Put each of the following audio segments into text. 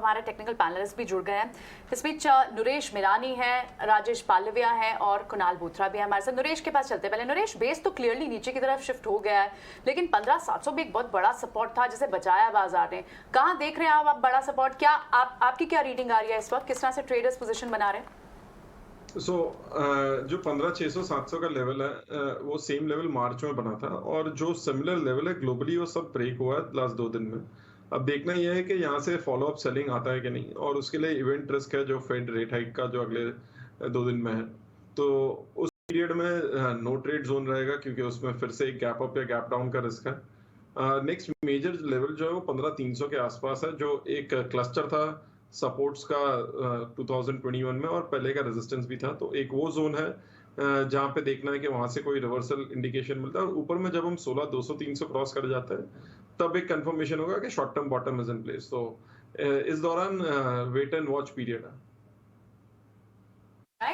हमारे technical panelist भी जुड़ गए हैं। इस बीच नरेश मिरानी है, राजेश पालविया है और कुणाल बोथरा भी है हमारे साथ। नरेश के पास चलते पहले। नरेश, बेस तो क्लियरली नीचे की तरफ शिफ्ट हो गया है, लेकिन 15,700 भी एक बहुत बड़ा सपोर्ट था जिसे बचाया बाजार ने। कहाँ देख रहे हैं आप बड़ा सपोर्ट? क्या आपकी क्या रीडिंग आ रही है इस वक्त? किस तरह से ट्रेडर्स पोजीशन बना रहे हैं? जो 15,600-700 का लेवल है, वो सेम लेवल मार्च में बना था और जो सिमिलर लेवल है ग्लोबली वो सब ब्रेक हुआ है लास्ट 2 दिन में। अब देखना यह है कि यहाँ से फॉलो अप सेलिंग आता है कि नहीं, और उसके लिए इवेंट रिस्क है जो फेड रेट हाइक का जो अगले 2 दिन में है। तो उस पीरियड में नो ट्रेड जोन रहेगा क्योंकि उसमें फिर से एक गैप अप या गैप डाउन का रिस्क है। नेक्स्ट मेजर लेवल जो है वो 15,300 के आसपास है, जो एक क्लस्टर था सपोर्ट्स का 2021 में और पहले का रेजिस्टेंस भी था। तो एक वो जोन है जहां पे देखना है कि वहां से कोई रिवर्सल इंडिकेशन मिलता है, और ऊपर में जब हम 16,200-300 क्रॉस कर जाते हैं तब एक कंफर्मेशन होगा कि short term bottom is in place. तो इस दौरान वेट एंड वॉच पीरियड है।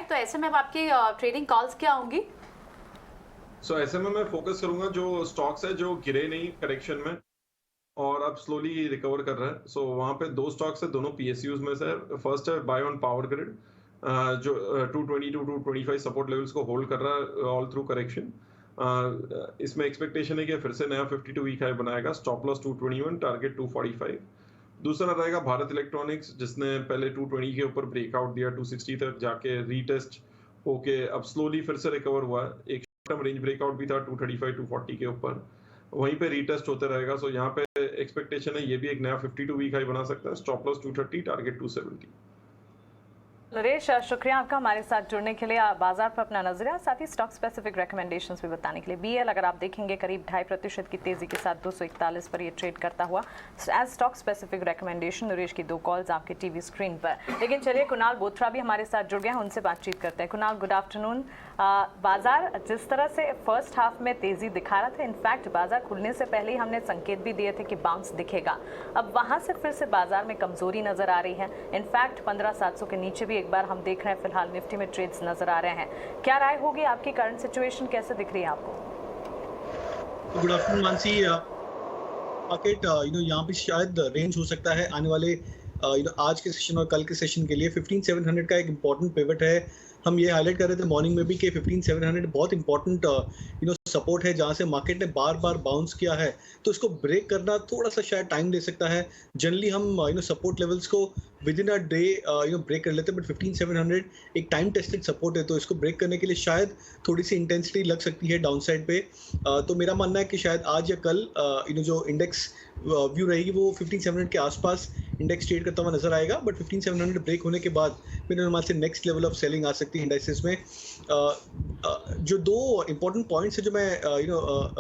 तो ऐसे में अब आपकी ट्रेडिंग कॉल्स क्या होंगी? ऐसे में मैं फोकस करूंगा जो स्टॉक्स है जो गिरे नहीं करेक्शन में और अब स्लोली रिकवर कर रहा है। वहां पे 2 स्टॉक्स है, दोनों पीएसयूज में से। फर्स्ट है बाय ऑन पावर ग्रिड, जो 220 टू 225 सपोर्ट लेवल्स को होल्ड कर रहा है ऑल थ्रू करेक्शन। इसमें एक्सपेक्टेशन है कि फिर से नया 52 वीक हाई बनाएगा। Stop loss 221, target 245। दूसरा रहेगा भारत इलेक्ट्रॉनिक्स, जिसने पहले 220 के ऊपर ब्रेकआउट दिया, 260 तक जाके रीटेस्ट होके अब स्लोली फिर से रिकवर हुआ है। एक शॉर्ट टर्म रेंज ब्रेकआउट भी था 235 240 के ऊपर, वहीं पे रीटेस्ट होते रहेगा। यहाँ पे एक्सपेक्टेशन है ये भी एक नया 52 वीक हाई बना सकता है। Stop loss 230, target 270। नरेश, शुक्रिया आपका हमारे साथ जुड़ने के लिए, बाजार पर अपना नजरिया साथ ही स्टॉक स्पेसिफिक रिकमेंडेशंस भी बताने के लिए। बीएल अगर आप देखेंगे करीब 2.5% की तेजी के साथ 241 पर ये ट्रेड करता हुआ। As stock specific recommendation Naresh की 2 कॉल्स आपके टीवी स्क्रीन पर। लेकिन चलिए, कुणाल बोथरा भी हमारे साथ जुड़ गए हैं, उनसे बातचीत करते हैं। Kunal, good afternoon. बाजार जिस तरह से फर्स्ट हाफ में तेजी दिखा रहा था, इनफैक्ट बाजार खुलने से पहले ही हमने संकेत भी दिए थे कि बाउंस दिखेगा, अब वहां से फिर से बाजार में कमजोरी नजर आ रही है। इनफैक्ट 15,700 के नीचे भी एक बार हम देख रहे हैं, फिलहाल निफ्टी में ट्रेड्स नजर आ रहे हैं। क्या राय होगी आपकी? करंट सिचुएशन कैसे दिख रही है आपको? Good afternoon Mansi. मार्केट यहाँ पे शायद रेंज हो सकता है आने वाले आज के सेशन और कल के सेशन के लिए। 15,700 का एक इम्पॉर्टेंट पिवट है। हम ये हाईलाइट कर रहे थे मॉर्निंग में भी कि 15,700 बहुत इंपॉर्टेंट सपोर्ट है, जहां से मार्केट ने बार बार बाउंस किया है। तो इसको ब्रेक करना थोड़ा सा शायद टाइम ले सकता है। जनरली हम सपोर्ट लेवल्स को within a day break कर लेते हैं, बट 15,700 एक टाइम टेस्टेड सपोर्ट है, तो इसको ब्रेक करने के लिए शायद थोड़ी सी इंटेंसिटी लग सकती है डाउन साइड पे। तो मेरा मानना है कि शायद आज या कल जो इंडेक्स व्यू रहेगी वो 15,700 के आसपास इंडेक्स ट्रेड करता हुआ नजर आएगा। बट 15,700 ब्रेक होने के बाद मेरे अनुमान से नेक्स्ट लेवल ऑफ सेलिंग आ सकती है इंडाइसेस में। जो 2 इंपॉर्टेंट पॉइंट्स है जो मैं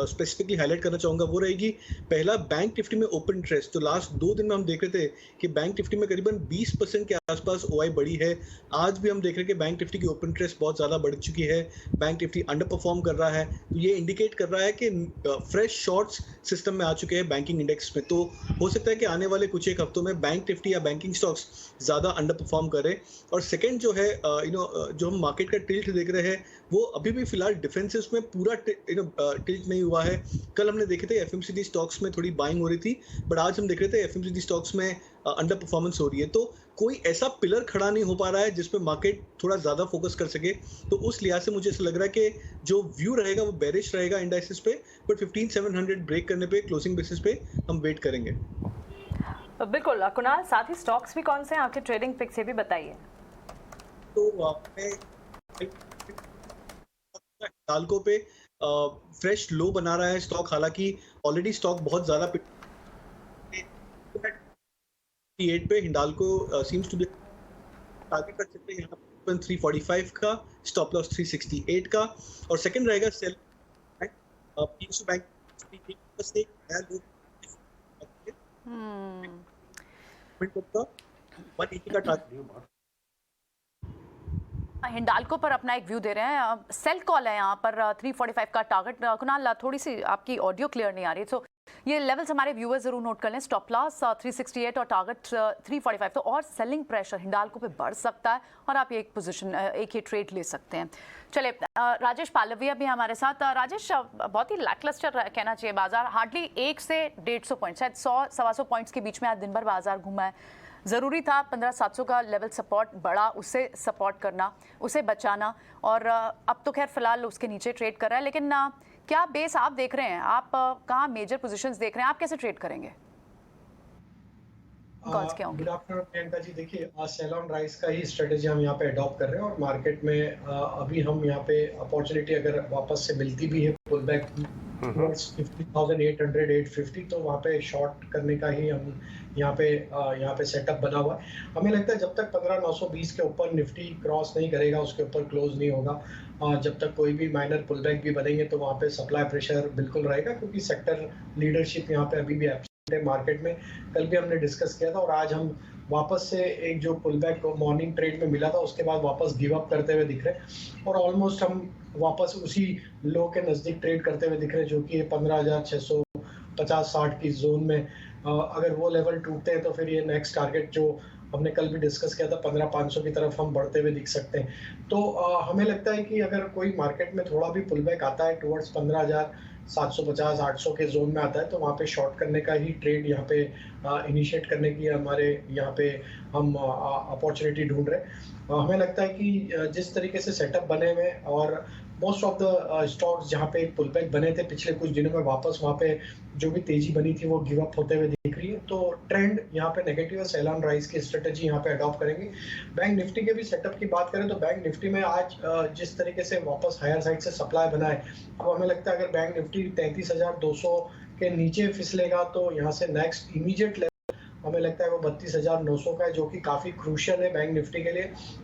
स्पेसिफिकली हाईलाइट करना चाहूँगा वो रहेगी, पहला बैंक निफ्टी में ओपन इंटरेस्ट। तो लास्ट 2 दिन में हम देख रहे थे कि बैंक निफ्टी में करीबन 20% के आसपास ओआई बढ़ी है। आज भी हम देख रहे हैं कि बैंक निफ्टी की ओपन इंटरेस्ट बहुत ज़्यादा बढ़ चुकी है, बैंक निफ्टी अंडर परफॉर्म कर रहा है। तो ये इंडिकेट कर रहा है कि फ्रेश शॉर्ट्स सिस्टम में आ चुके हैं बैंकिंग इंडेक्स में। तो हो सकता है कि आने वाले कुछ एक हफ्तों में बैंक निफ्टी या बैंकिंग स्टॉक्स ज़्यादा अंडर परफॉर्म करें। और सेकेंड जो है जो हम मार्केट का टिल्ट देख रहे हैं वो अभी भी फिलहाल डिफेंसिव में पूरा टिल्ट नहीं हुआ है। कल हमने देखे थे एफएमसीजी स्टॉक्स में थोड़ी बाइंग हो रही थी, बट आज हम देख रहे थे एफएमसीजी स्टॉक्स में अंडर परफॉर्मेंस हो रही है। तो कोई ऐसा पिलर खड़ा नहीं हो पा रहा है जिसपे मार्केट थोड़ा ज़्यादा फोकस कर सके। तो उस लिहाज से मुझे ऐसा लग रहा है कि जो व्यू रहेगा वो बेरिश रहेगा इंडाइसेस पे, बट 15,700 ब्रेक करने पे क्लोजिंग बेसिस पे हम वेट करेंगे। बिल्कुल कुणाल, साथ ही स्टॉक्स भी कौन से हैं आपके ट्रेडिंग पिक्स, ये भी बताइए। तो हिंडाल्को पे फ्रेश लो बना रहा है स्टॉक, हालांकि ऑलरेडी स्टॉक बहुत ज्यादा 8 पे Hindalco seems to be target कर सकते हैं यहाँ पर 345 का, स्टॉप लॉस 368 का। और सेकंड रहेगा सेल पीएसयू बैंक बस एक नया लो 180 का टारगेट। हिंडाल्को पर अपना एक व्यू दे रहे हैं, सेल कॉल है यहाँ पर 345 का टारगेट। कुणाल, थोड़ी सी आपकी ऑडियो क्लियर नहीं आ रही, तो ये लेवल्स हमारे व्यूअर्स जरूर नोट कर लें। स्टॉप लॉस 368 और टारगेट 345। तो और सेलिंग प्रेशर हिंडाल्को पे बढ़ सकता है और आप एक पोजीशन एक ही ट्रेड ले सकते हैं। चले, राजेश पालविया भी हमारे साथ। राजेश, बहुत ही लैकलस्टर कहना चाहिए बाजार, हार्डली 1 से 150 पॉइंट, शायद 100-125 पॉइंट्स के बीच में आज दिन भर बाजार घूमा है। ज़रूरी था 15,700 का लेवल सपोर्ट बढ़ा, उसे सपोर्ट करना, उसे बचाना, और अब तो खैर फिलहाल उसके नीचे ट्रेड कर रहा है। लेकिन क्या बेस आप देख रहे हैं, आप कहाँ मेजर पोजीशंस देख रहे हैं, आप कैसे ट्रेड करेंगे? कॉल्स क्या होंगे? Good afternoon Priyanka ji. देखिए, सेल ऑन राइज का ही स्ट्रेटेजी हम यहाँ पे अडॉप्ट कर रहे हैं और मार्केट में अभी हम यहाँ पे अपॉर्चुनिटी अगर वापस से मिलती भी है पुल बैक 50,800 850, तो वहाँ पे शॉर्ट करने का ही हम यहाँ पे सेटअप बना हुआ है। हमें लगता है जब तक 15,920 के ऊपर निफ्टी क्रॉस नहीं करेगा, उसके ऊपर क्लोज नहीं होगा, जब तक कोई भी माइनर पुल बैक भी बनेंगे तो वहाँ पे सप्लाई प्रेशर बिल्कुल रहेगा, क्योंकि सेक्टर लीडरशिप यहाँ पे अभी भी मार्केट में कल भी हमने डिस्कस किया था, और आज हम वापस से एक जो पुल बैक मॉर्निंग ट्रेड में मिला था उसके बाद वापस गिव अप करते हुए दिख रहे हैं, और ऑलमोस्ट हम वापस उसी लो के नजदीक ट्रेड करते हुए दिख रहे हैं, जो कि 15,650-60 की जोन में। अगर वो लेवल टूटते हैं तो फिर ये नेक्स्ट टारगेट जो हमने कल भी डिस्कस किया था 15,500 की तरफ हम बढ़ते हुए दिख सकते हैं। तो हमें लगता है कि अगर कोई मार्केट में थोड़ा भी पुल बैक आता है टुवर्ड्स 15,750-800 के जोन में आता है, तो वहाँ पे शॉर्ट करने का ही ट्रेड यहाँ पे इनिशिएट करने की हमारे यहाँ पे हम अपॉर्चुनिटी ढूंढ रहे हैं। हमें लगता है कि जिस तरीके से सेटअप बने हुए और मोस्ट ऑफ द स्टॉक्स जहाँ पे पुल बैक बने थे पिछले कुछ दिनों में, वापस वहाँ पे जो भी तेजी बनी थी वो गिव अप होते हुए दिख रही है। तो ट्रेंड यहाँ पे नेगेटिव है, सेल ऑन राइज की स्ट्रेटेजी यहाँ पे अडॉप्ट करेंगे। बैंक निफ्टी के भी सेटअप की बात करें तो बैंक निफ्टी में आज जिस तरीके से वापस हायर साइड से सप्लाई बना है, अब हमें लगता है अगर बैंक निफ्टी 33,200 के नीचे फिसलेगा तो यहाँ से नेक्स्ट इमीडिएट लेवल हमें लगता है वो 32,900 का है, जो कि काफ़ी क्रूशियल है बैंक निफ्टी के लिए।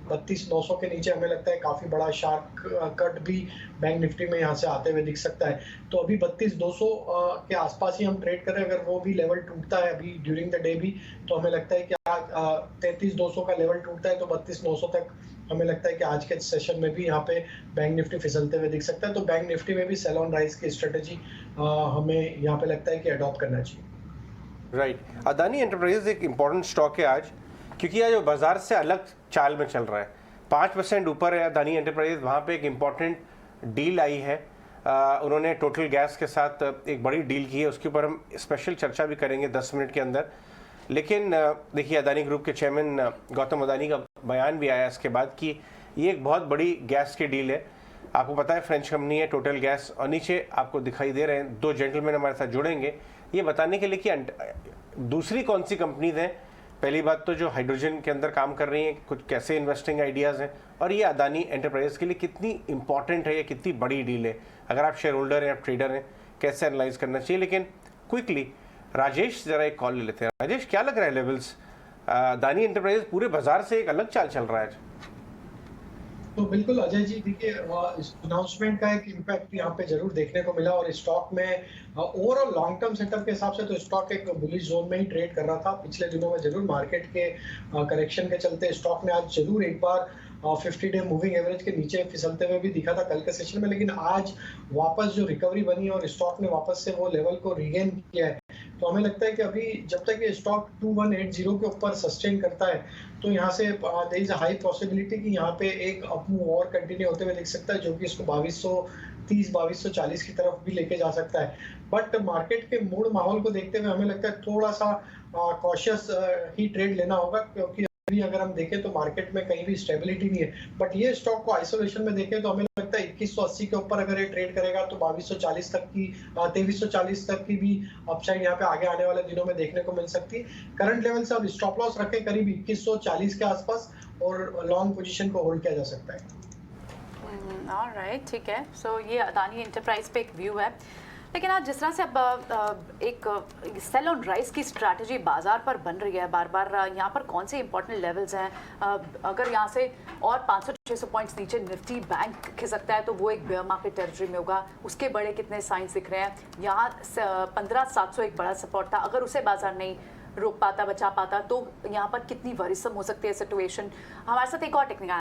32,900 के नीचे हमें लगता है काफ़ी बड़ा शार्प कट भी बैंक निफ्टी में यहाँ से आते हुए दिख सकता है। तो अभी 32,200 के आसपास ही हम ट्रेड करें, अगर वो भी लेवल टूटता है अभी ड्यूरिंग द डे भी, तो हमें लगता है कि 33,200 का लेवल टूटता है तो 32,900 तक हमें लगता है कि आज के सेशन में भी यहाँ पे बैंक निफ्टी फिसलते हुए दिख सकता है। तो बैंक निफ्टी में भी सेल ऑन राइज की स्ट्रेटेजी हमें यहाँ पे लगता है कि अडॉप्ट करना चाहिए। राइट अदानी एंटरप्राइजेज एक इम्पॉर्टेंट स्टॉक है आज, क्योंकि आज वो बाजार से अलग चाल में चल रहा है। 5% ऊपर है अदानी एंटरप्राइजेज। वहाँ पे एक इम्पॉर्टेंट डील आई है, उन्होंने टोटल गैस के साथ एक बड़ी डील की है, उसके ऊपर हम स्पेशल चर्चा भी करेंगे 10 मिनट के अंदर। लेकिन देखिए, अदानी ग्रुप के चेयरमैन गौतम अदानी का बयान भी आया इसके बाद कि ये एक बहुत बड़ी गैस की डील है। आपको पता है फ्रेंच कंपनी है टोटल गैस, और नीचे आपको दिखाई दे रहे हैं 2 जेंटलमैन हमारे साथ जुड़ेंगे ये बताने के लिए कि दूसरी कौन सी कंपनीज हैं। पहली बात तो जो हाइड्रोजन के अंदर काम कर रही हैं, कुछ कैसे इन्वेस्टिंग आइडियाज़ हैं, और ये अदानी एंटरप्राइजेस के लिए कितनी इंपॉर्टेंट है, ये कितनी बड़ी डील है। अगर आप शेयर होल्डर हैं, आप ट्रेडर हैं, कैसे एनालाइज करना चाहिए। लेकिन क्विकली राजेश जरा एक कॉल ले लेते हैं। राजेश, क्या लग रहा है लेवल्स? अदानी एंटरप्राइजेस पूरे बाजार से एक अलग चाल चल रहा है। तो बिल्कुल अजय जी, देखिए इस अनाउंसमेंट का एक इम्पैक्ट यहाँ पे जरूर देखने को मिला, और स्टॉक में ओवरऑल लॉन्ग टर्म सेटअप के हिसाब से तो स्टॉक एक बुलिश जोन में ही ट्रेड कर रहा था। पिछले दिनों में जरूर मार्केट के करेक्शन के चलते स्टॉक ने आज जरूर एक बार 50 डे मूविंग एवरेज के नीचे फिसलते हुए भी दिखा था कल के सेशन में, लेकिन आज वापस जो रिकवरी बनी और स्टॉक ने वापस से वो लेवल को रिगेन किया है। तो हमें लगता है कि अभी जब तक ये स्टॉक 2180 के ऊपर सस्टेन करता है तो यहाँ से there is a high possibility कि यहाँ पे एक अप मूव और कंटिन्यू होते हुए दिख सकता है, जो कि इसको 2230 2240 की तरफ भी लेके जा सकता है। बट मार्केट के मूड माहौल को देखते हुए हमें लगता है थोड़ा सा कॉशियस ही ट्रेड लेना होगा, क्योंकि अभी अगर हम देखें तो मार्केट में कहीं भी स्टेबिलिटी नहीं है। बट ये स्टॉक को आइसोलेशन में देखें तो हमें लगता है 2180 के ऊपर अगर ये ट्रेड करेगा तो 2240 तक की 2340 तक की भी अपसाइड यहाँ पे आगे आने वाले दिनों में देखने को मिल सकती है। करंट लेवल से अब स्टॉप लॉस रखें करीब 2140 के आसपास, और लॉन्ग पोजीशन को होल्ड किया जा सकता है। ऑलराइट, ठीक है। सो ये अदानी एंटरप्राइज पे एक व्यू है। लेकिन आज जिस तरह से अब एक सेल ऑन राइज की स्ट्रैटेजी बाजार पर बन रही है बार बार, यहाँ पर कौन से इंपॉर्टेंट लेवल्स हैं? अगर यहाँ से और 500-600 पॉइंट्स नीचे निफ्टी बैंक खिसकता है तो वो एक बेयर मार्केट टेरिटरी में होगा। उसके बड़े कितने साइंस दिख रहे हैं? यहाँ 15,700 एक बड़ा सपोर्ट था, अगर उसे बाजार नहीं रोक पाता, बचा पाता, तो यहाँ पर कितनी वरिसम हो सकती है सिचुएशन। हमारे साथ एक और टेक्निकल